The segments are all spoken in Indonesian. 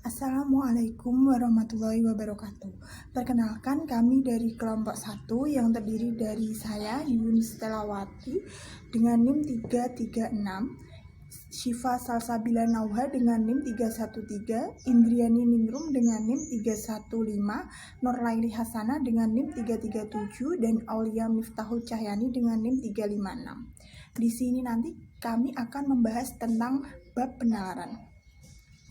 Assalamualaikum warahmatullahi wabarakatuh. Perkenalkan, kami dari kelompok 1 yang terdiri dari saya, Yun Stelawati dengan NIM 336, Syifa Salsabila Nauha dengan NIM 313, Indriani Ningrum dengan NIM 315, Nurlaili Hasanah dengan NIM 337, dan Aulia Miftahul Cahyani dengan NIM 356. Di sini nanti kami akan membahas tentang bab penalaran.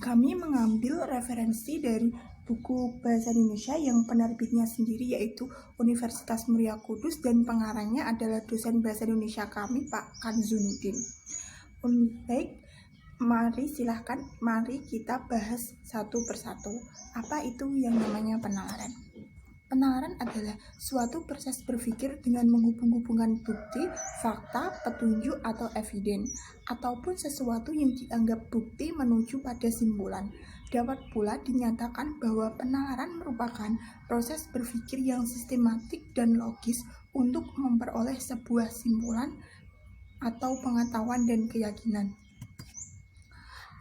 Kami mengambil referensi dari buku Bahasa Indonesia yang penerbitnya sendiri yaitu Universitas Muria Kudus dan pengarangnya adalah dosen Bahasa Indonesia kami, Pak Kanzunuddin. Baik, mari kita bahas satu persatu. Apa itu yang namanya penalaran? Penalaran adalah suatu proses berpikir dengan menghubung-hubungkan bukti, fakta, petunjuk, atau eviden, ataupun sesuatu yang dianggap bukti menuju pada simpulan. Dapat pula dinyatakan bahwa penalaran merupakan proses berpikir yang sistematik dan logis untuk memperoleh sebuah simpulan atau pengetahuan dan keyakinan.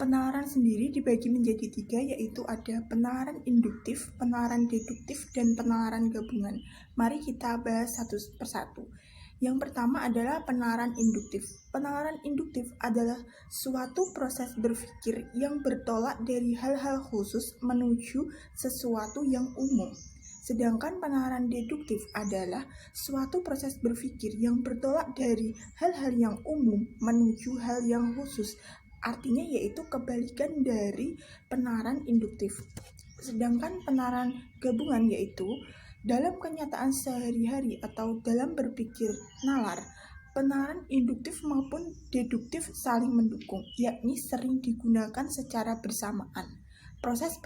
Penalaran sendiri dibagi menjadi 3, yaitu ada penalaran induktif, penalaran deduktif, dan penalaran gabungan. Mari kita bahas satu persatu. Yang pertama adalah penalaran induktif. Penalaran induktif adalah suatu proses berpikir yang bertolak dari hal-hal khusus menuju sesuatu yang umum. Sedangkan penalaran deduktif adalah suatu proses berpikir yang bertolak dari hal-hal yang umum menuju hal yang khusus. Artinya yaitu kebalikan dari penalaran induktif. Sedangkan penalaran gabungan yaitu dalam kenyataan sehari-hari atau dalam berpikir nalar, penalaran induktif maupun deduktif saling mendukung, yakni sering digunakan secara bersamaan. Proses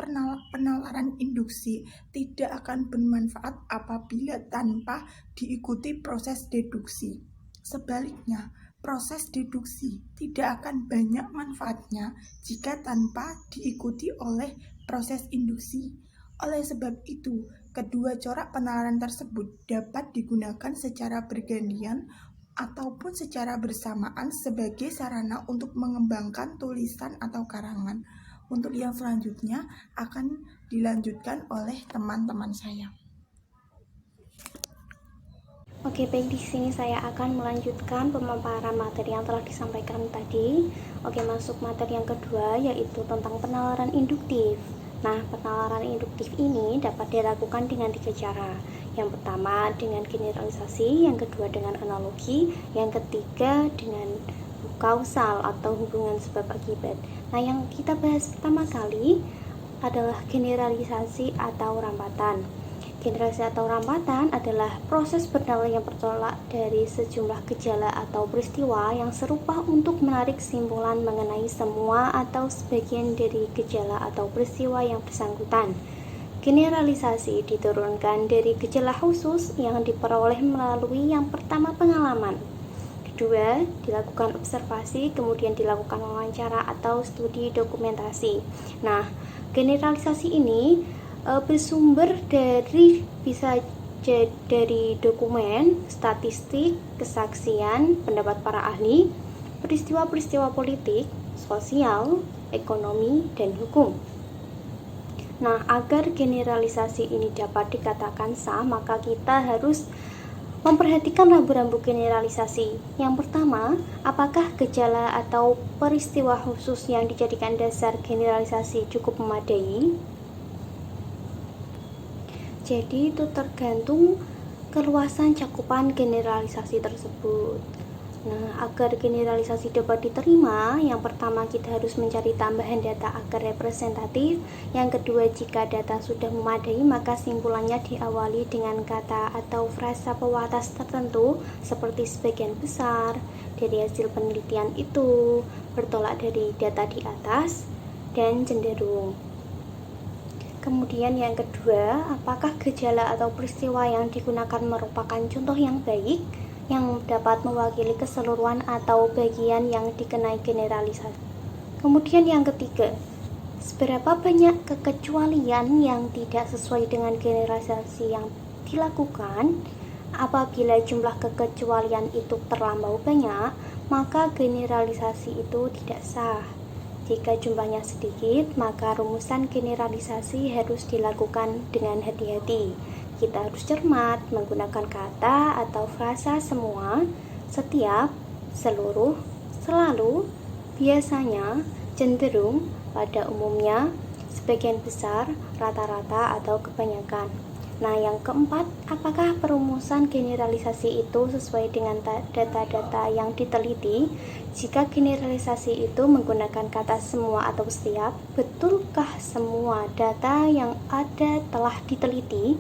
penalaran induksi tidak akan bermanfaat apabila tanpa diikuti proses deduksi. Sebaliknya, proses deduksi tidak akan banyak manfaatnya jika tanpa diikuti oleh proses induksi. Oleh sebab itu, kedua corak penalaran tersebut dapat digunakan secara bergantian ataupun secara bersamaan sebagai sarana untuk mengembangkan tulisan atau karangan. Untuk yang selanjutnya akan dilanjutkan oleh teman-teman saya. Oke, baik, di sini saya akan melanjutkan pemaparan materi yang telah disampaikan tadi. Oke, masuk materi yang kedua yaitu tentang penalaran induktif. Nah, penalaran induktif ini dapat dilakukan dengan 3 cara. Yang pertama dengan generalisasi, yang kedua dengan analogi, yang ketiga dengan kausal atau hubungan sebab akibat. Nah, yang kita bahas pertama kali adalah generalisasi atau rampatan. Generalisasi atau rampatan adalah proses bernilai yang bertolak dari sejumlah gejala atau peristiwa yang serupa untuk menarik kesimpulan mengenai semua atau sebagian dari gejala atau peristiwa yang bersangkutan. Generalisasi diturunkan dari gejala khusus yang diperoleh melalui yang pertama pengalaman, kedua dilakukan observasi, kemudian dilakukan wawancara atau studi dokumentasi. Nah, generalisasi ini bersumber dari dari dokumen, statistik, kesaksian, pendapat para ahli, peristiwa-peristiwa politik, sosial, ekonomi, dan hukum. Nah, agar generalisasi ini dapat dikatakan sah, maka kita harus memperhatikan rambu-rambu generalisasi. Yang pertama, apakah gejala atau peristiwa khusus yang dijadikan dasar generalisasi cukup memadai? Jadi itu tergantung keluasan cakupan generalisasi tersebut. Nah, agar generalisasi dapat diterima, yang pertama kita harus mencari tambahan data agar representatif. Yang kedua, jika data sudah memadai, maka simpulannya diawali dengan kata atau frasa pewatas tertentu seperti sebagian besar dari hasil penelitian itu, bertolak dari data di atas, dan cenderung. Kemudian yang kedua, apakah gejala atau peristiwa yang digunakan merupakan contoh yang baik yang dapat mewakili keseluruhan atau bagian yang dikenai generalisasi. Kemudian yang ketiga, seberapa banyak kekecualian yang tidak sesuai dengan generalisasi yang dilakukan. Apabila jumlah kekecualian itu terlampau banyak, maka generalisasi itu tidak sah. Jika jumlahnya sedikit, maka rumusan generalisasi harus dilakukan dengan hati-hati. Kita harus cermat menggunakan kata atau frasa semua, setiap, seluruh, selalu, biasanya, cenderung, pada umumnya, sebagian besar, rata-rata, atau kebanyakan. Nah, yang keempat, apakah perumusan generalisasi itu sesuai dengan data-data yang diteliti? Jika generalisasi itu menggunakan kata semua atau setiap, betulkah semua data yang ada telah diteliti?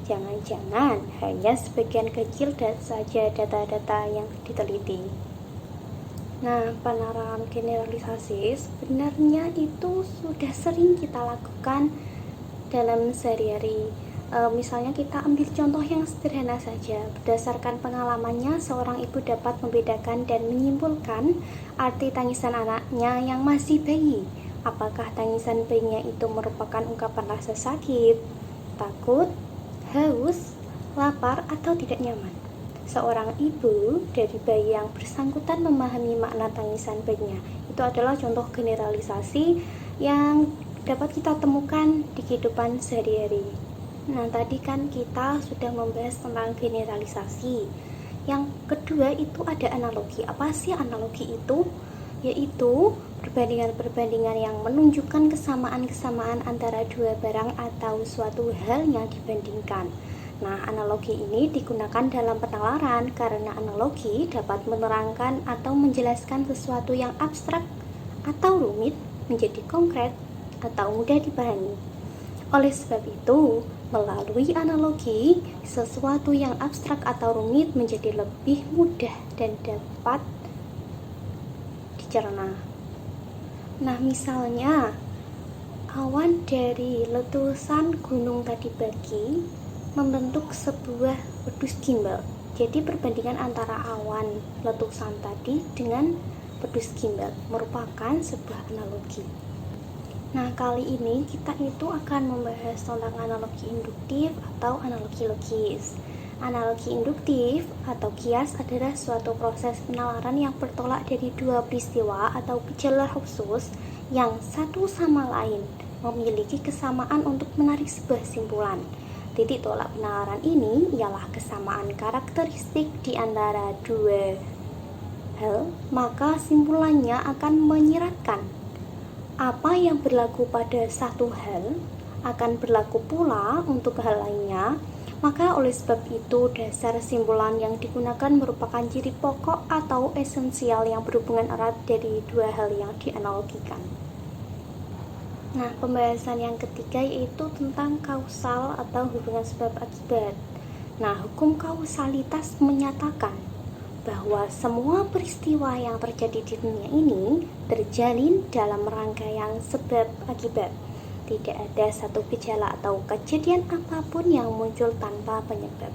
Jangan-jangan hanya sebagian kecil saja data-data yang diteliti. Nah, penerapan generalisasi sebenarnya itu sudah sering kita lakukan dalam sehari-hari. Misalnya kita ambil contoh yang sederhana saja. Berdasarkan pengalamannya, seorang ibu dapat membedakan dan menyimpulkan arti tangisan anaknya yang masih bayi. Apakah tangisan bayinya itu merupakan ungkapan rasa sakit, takut, haus, lapar, atau tidak nyaman? Seorang ibu dari bayi yang bersangkutan memahami makna tangisan bayinya. Itu adalah contoh generalisasi yang dapat kita temukan di kehidupan sehari-hari. Nah, tadi kan kita sudah membahas tentang generalisasi. Yang kedua itu ada analogi. Apa sih analogi itu? Yaitu perbandingan-perbandingan yang menunjukkan kesamaan-kesamaan antara dua barang atau suatu hal yang dibandingkan. Nah, analogi ini digunakan dalam penalaran karena analogi dapat menerangkan atau menjelaskan sesuatu yang abstrak atau rumit menjadi konkret atau mudah dipahami. Oleh sebab itu, melalui analogi, sesuatu yang abstrak atau rumit menjadi lebih mudah dan dapat dicerna. Nah, misalnya, awan dari letusan gunung tadi pagi membentuk sebuah pedus gimbal. Jadi perbandingan antara awan letusan tadi dengan pedus gimbal merupakan sebuah analogi. Nah, kali ini kita itu akan membahas tentang analogi induktif atau analogi logis. Analogi induktif atau kias adalah suatu proses penalaran yang bertolak dari dua peristiwa atau gejala khusus yang satu sama lain memiliki kesamaan untuk menarik sebuah simpulan. Titik tolak penalaran ini ialah kesamaan karakteristik di antara dua hal, maka simpulannya akan menyiratkan apa yang berlaku pada satu hal akan berlaku pula untuk hal lainnya. Maka oleh sebab itu dasar simpulan yang digunakan merupakan ciri pokok atau esensial yang berhubungan erat dari dua hal yang dianalogikan. Nah, pembahasan yang ketiga yaitu tentang kausal atau hubungan sebab akibat. Nah, hukum kausalitas menyatakan bahwa semua peristiwa yang terjadi di dunia ini terjalin dalam rangkaian sebab akibat. Tidak ada satu gejala atau kejadian apapun yang muncul tanpa penyebab.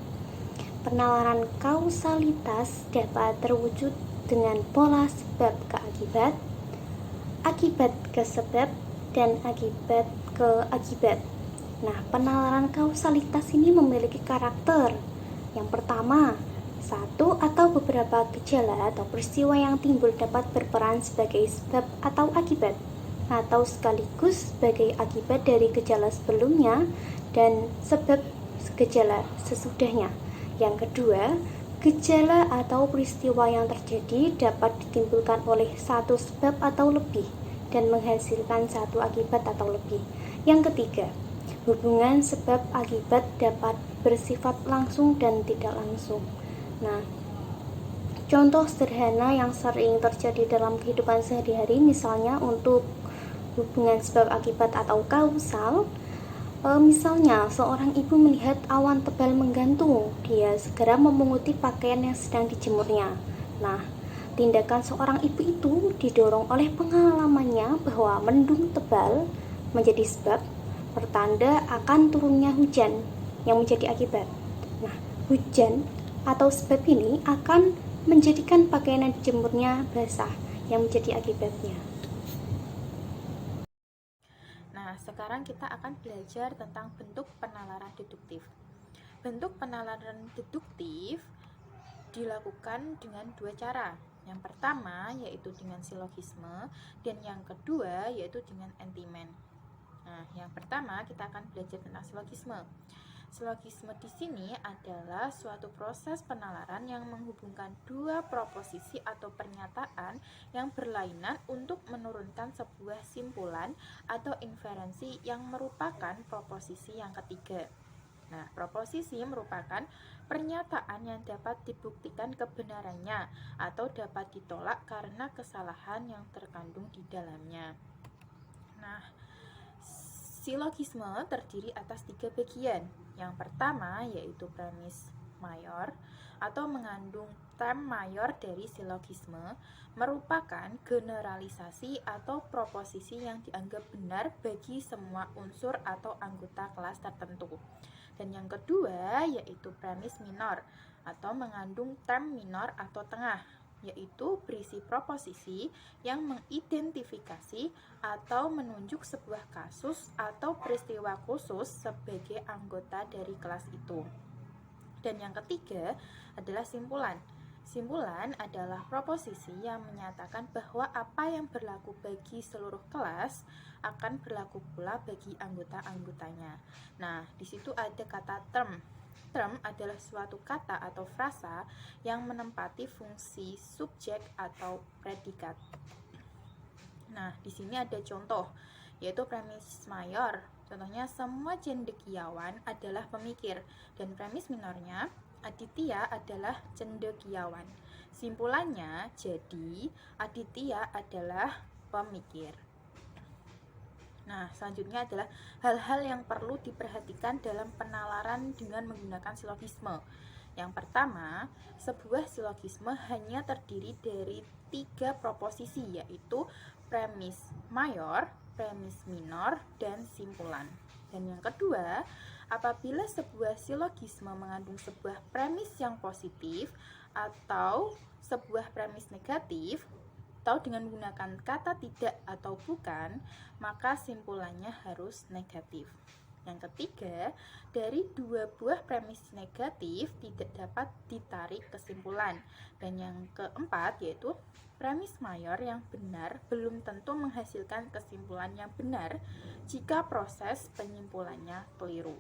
Penalaran kausalitas dapat terwujud dengan pola sebab ke akibat ke sebab, dan akibat ke akibat. Nah, penalaran kausalitas ini memiliki karakter. Yang pertama, satu atau beberapa gejala atau peristiwa yang timbul dapat berperan sebagai sebab atau akibat, atau sekaligus sebagai akibat dari gejala sebelumnya dan sebab gejala sesudahnya. Yang kedua, gejala atau peristiwa yang terjadi dapat ditimbulkan oleh satu sebab atau lebih dan menghasilkan satu akibat atau lebih. Yang ketiga, hubungan sebab akibat dapat bersifat langsung dan tidak langsung. Nah, contoh sederhana yang sering terjadi dalam kehidupan sehari-hari, misalnya untuk hubungan sebab akibat atau kausal, misalnya seorang ibu melihat awan tebal menggantung, dia segera memunguti pakaian yang sedang dijemurnya. Nah, tindakan seorang ibu itu didorong oleh pengalamannya bahwa mendung tebal menjadi sebab pertanda akan turunnya hujan yang menjadi akibat. Nah, hujan atau sebab ini akan menjadikan pakaian yang dijemurnya basah yang menjadi akibatnya. Nah, sekarang kita akan belajar tentang bentuk penalaran deduktif. Bentuk penalaran deduktif dilakukan dengan dua cara. Yang pertama yaitu dengan silogisme, dan yang kedua yaitu dengan entimen. Nah, yang pertama kita akan belajar tentang silogisme. Silogisme di sini adalah suatu proses penalaran yang menghubungkan dua proposisi atau pernyataan yang berlainan untuk menurunkan sebuah simpulan atau inferensi yang merupakan proposisi yang ketiga. Nah, proposisi merupakan pernyataan yang dapat dibuktikan kebenarannya atau dapat ditolak karena kesalahan yang terkandung di dalamnya. Nah, silogisme terdiri atas 3 bagian. Yang pertama yaitu premis mayor atau mengandung term mayor dari silogisme, merupakan generalisasi atau proposisi yang dianggap benar bagi semua unsur atau anggota kelas tertentu. Dan yang kedua yaitu premis minor atau mengandung term minor atau tengah, yaitu berisi proposisi yang mengidentifikasi atau menunjuk sebuah kasus atau peristiwa khusus sebagai anggota dari kelas itu. Dan yang ketiga adalah simpulan. Simpulan adalah proposisi yang menyatakan bahwa apa yang berlaku bagi seluruh kelas akan berlaku pula bagi anggota-anggotanya. Nah, di situ ada kata term. Term adalah suatu kata atau frasa yang menempati fungsi subjek atau predikat. Nah, di sini ada contoh, yaitu premis mayor. Contohnya, semua cendekiawan adalah pemikir, dan premis minornya, Aditya adalah cendekiawan. Simpulannya, jadi Aditya adalah pemikir. Nah, selanjutnya adalah hal-hal yang perlu diperhatikan dalam penalaran dengan menggunakan silogisme. Yang pertama, sebuah silogisme hanya terdiri dari 3 proposisi, yaitu premis mayor, premis minor, dan simpulan. Dan yang kedua, apabila sebuah silogisme mengandung sebuah premis yang positif atau sebuah premis negatif, atau dengan menggunakan kata tidak atau bukan, maka simpulannya harus negatif. Yang ketiga, dari 2 buah premis negatif tidak dapat ditarik kesimpulan. Dan yang keempat yaitu premis mayor yang benar belum tentu menghasilkan kesimpulan yang benar jika proses penyimpulannya keliru.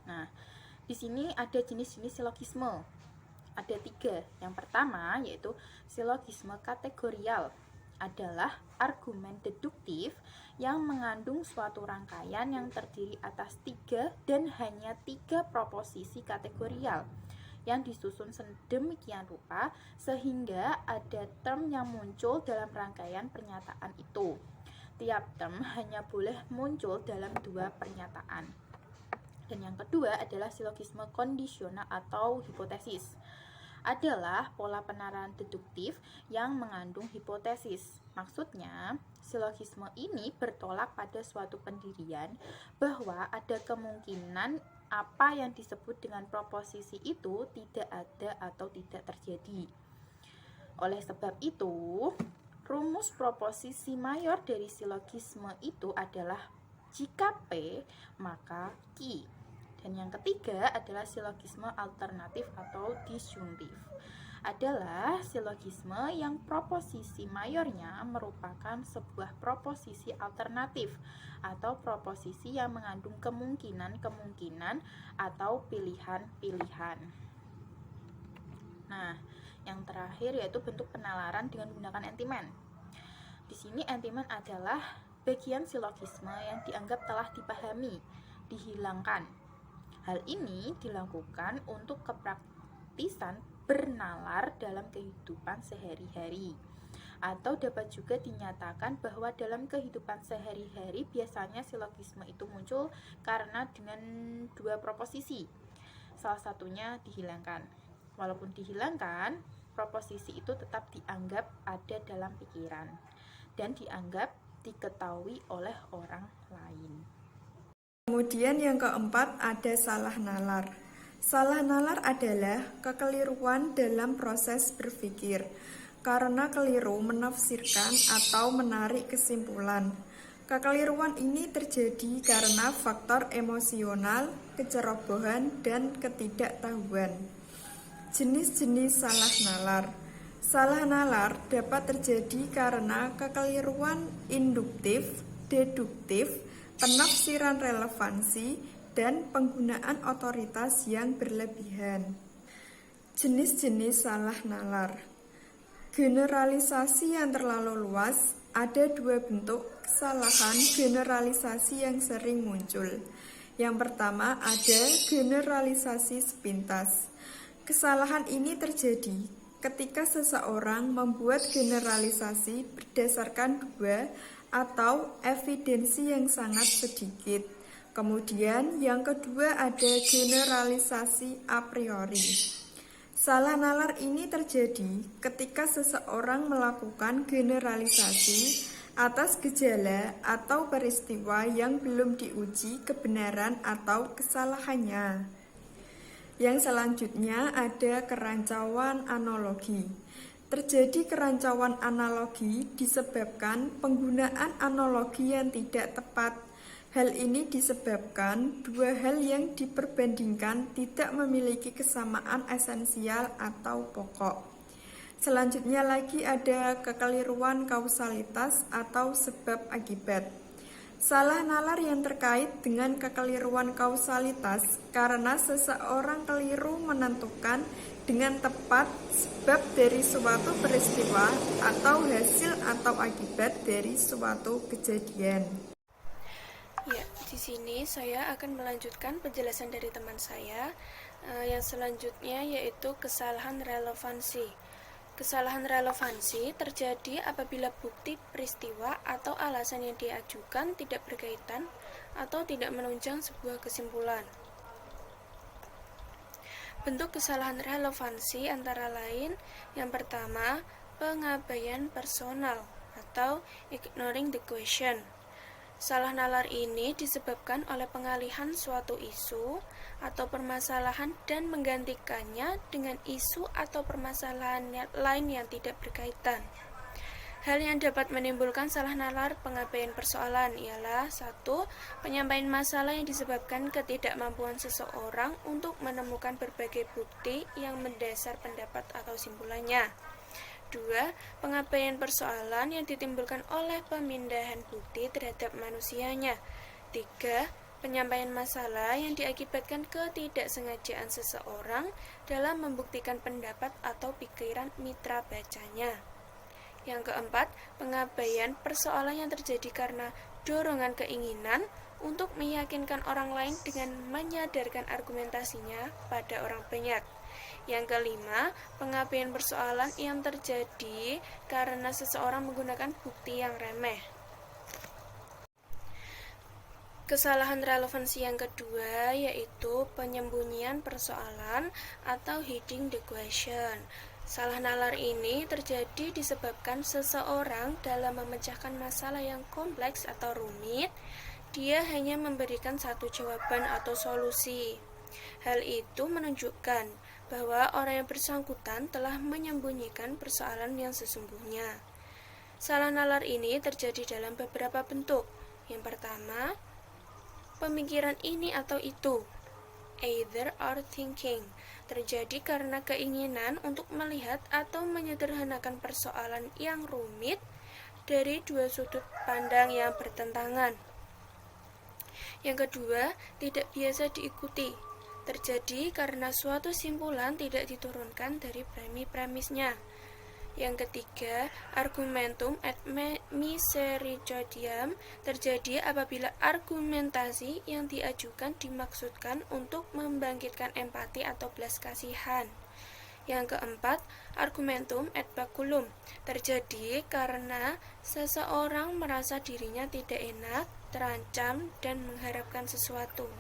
Nah, di sini ada jenis-jenis silogisme. Ada 3. Yang pertama yaitu silogisme kategorial, adalah argumen deduktif yang mengandung suatu rangkaian yang terdiri atas 3 dan hanya 3 proposisi kategorial yang disusun sedemikian rupa sehingga ada term yang muncul dalam rangkaian pernyataan itu. Tiap term hanya boleh muncul dalam 2 pernyataan. Dan yang kedua adalah silogisme kondisional atau hipotesis, adalah pola penalaran deduktif yang mengandung hipotesis. Maksudnya, silogisme ini bertolak pada suatu pendirian bahwa ada kemungkinan apa yang disebut dengan proposisi itu tidak ada atau tidak terjadi. Oleh sebab itu, rumus proposisi mayor dari silogisme itu adalah jika P, maka Q. Dan yang ketiga adalah silogisme alternatif atau disjungtif, adalah silogisme yang proposisi mayornya merupakan sebuah proposisi alternatif atau proposisi yang mengandung kemungkinan-kemungkinan atau pilihan-pilihan. Nah, yang terakhir yaitu bentuk penalaran dengan menggunakan entimen. Di sini entimen adalah bagian silogisme yang dianggap telah dipahami, dihilangkan. Hal ini dilakukan untuk kepraktisan bernalar dalam kehidupan sehari-hari. Atau dapat juga dinyatakan bahwa dalam kehidupan sehari-hari biasanya silogisme itu muncul karena dengan 2 proposisi. Salah satunya dihilangkan. Walaupun dihilangkan, proposisi itu tetap dianggap ada dalam pikiran dan dianggap diketahui oleh orang lain. Kemudian yang keempat ada salah nalar. Salah nalar adalah kekeliruan dalam proses berpikir karena keliru menafsirkan atau menarik kesimpulan. Kekeliruan ini terjadi karena faktor emosional, kecerobohan, dan ketidaktahuan. Jenis-jenis salah nalar. Salah nalar dapat terjadi karena kekeliruan induktif, deduktif, penafsiran relevansi, dan penggunaan otoritas yang berlebihan. Jenis-jenis salah nalar. Generalisasi yang terlalu luas. Ada dua bentuk kesalahan generalisasi yang sering muncul. Yang pertama ada generalisasi sepintas. Kesalahan ini terjadi ketika seseorang membuat generalisasi berdasarkan dua atau evidensi yang sangat sedikit. Kemudian yang kedua ada generalisasi a priori. Salah nalar ini terjadi ketika seseorang melakukan generalisasi atas gejala atau peristiwa yang belum diuji kebenaran atau kesalahannya. Yang selanjutnya ada kerancauan analogi. Terjadi kerancauan analogi disebabkan penggunaan analogi yang tidak tepat. Hal ini disebabkan dua hal yang diperbandingkan tidak memiliki kesamaan esensial atau pokok. Selanjutnya lagi ada kekeliruan kausalitas atau sebab akibat. Salah nalar yang terkait dengan kekeliruan kausalitas karena seseorang keliru menentukan dengan tepat sebab dari suatu peristiwa atau hasil atau akibat dari suatu kejadian. Ya, di sini saya akan melanjutkan penjelasan dari teman saya. Yang selanjutnya yaitu kesalahan relevansi. Kesalahan relevansi terjadi apabila bukti peristiwa atau alasan yang diajukan tidak berkaitan atau tidak menunjang sebuah kesimpulan. Bentuk kesalahan relevansi antara lain yang pertama, pengabaian personal atau ignoring the question. Salah nalar ini disebabkan oleh pengalihan suatu isu atau permasalahan dan menggantikannya dengan isu atau permasalahan lain yang tidak berkaitan. Hal yang dapat menimbulkan salah nalar pengabaian persoalan ialah 1. Penyampaian masalah yang disebabkan ketidakmampuan seseorang untuk menemukan berbagai bukti yang mendasar pendapat atau simpulannya. 2. Pengabaian persoalan yang ditimbulkan oleh pemindahan bukti terhadap manusianya. 3. Penyampaian masalah yang diakibatkan ketidaksengajaan seseorang dalam membuktikan pendapat atau pikiran mitra bacanya. Yang keempat, pengabaian persoalan yang terjadi karena dorongan keinginan untuk meyakinkan orang lain dengan menyadarkan argumentasinya pada orang banyak. Yang kelima, pengabaian persoalan yang terjadi karena seseorang menggunakan bukti yang remeh. Kesalahan relevansi yang kedua yaitu penyembunyian persoalan atau hiding the question. Salah nalar ini terjadi disebabkan seseorang dalam memecahkan masalah yang kompleks atau rumit, dia hanya memberikan satu jawaban atau solusi. Hal itu menunjukkan bahwa orang yang bersangkutan telah menyembunyikan persoalan yang sesungguhnya. Salah nalar ini terjadi dalam beberapa bentuk. Yang pertama, pemikiran ini atau itu, either or thinking, terjadi karena keinginan untuk melihat atau menyederhanakan persoalan yang rumit dari dua sudut pandang yang bertentangan. Yang kedua, tidak biasa diikuti, terjadi karena suatu simpulan tidak diturunkan dari premisnya. Yang ketiga, argumentum ad misericordiem terjadi apabila argumentasi yang diajukan dimaksudkan untuk membangkitkan empati atau belas kasihan. Yang keempat, argumentum ad baculum terjadi karena seseorang merasa dirinya tidak enak, terancam, dan mengharapkan sesuatu.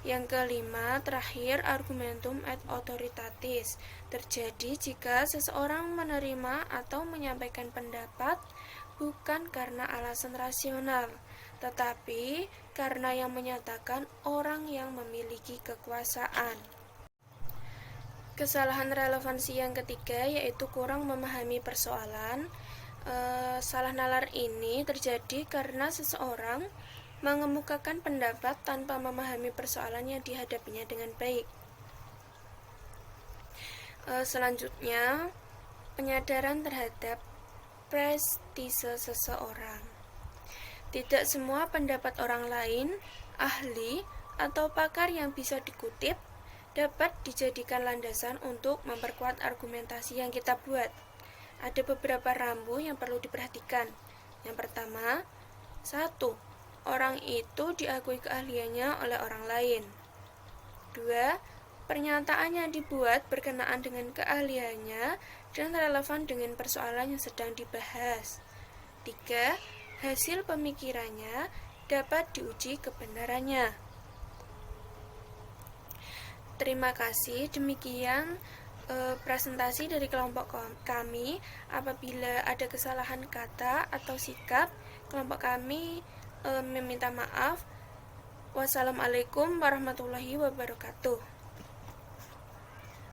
Yang kelima, terakhir, argumentum ad authoritatis terjadi jika seseorang menerima atau menyampaikan pendapat bukan karena alasan rasional, tetapi karena yang menyatakan orang yang memiliki kekuasaan. Kesalahan relevansi yang ketiga yaitu kurang memahami persoalan. Salah nalar ini terjadi karena seseorang mengemukakan pendapat tanpa memahami persoalan yang dihadapinya dengan baik. Selanjutnya, penyadaran terhadap prestise seseorang. Tidak semua pendapat orang lain, ahli, atau pakar yang bisa dikutip dapat dijadikan landasan untuk memperkuat argumentasi yang kita buat. Ada beberapa rambu yang perlu diperhatikan. Yang pertama, 1. Orang itu diakui keahliannya oleh orang lain. 2. Pernyataan yang dibuat berkenaan dengan keahliannya dan relevan dengan persoalan yang sedang dibahas. 3. Hasil pemikirannya dapat diuji kebenarannya. Terima kasih, demikian presentasi dari kelompok kami. Apabila ada kesalahan kata atau sikap, kelompok kami meminta maaf. Wassalamualaikum warahmatullahi wabarakatuh.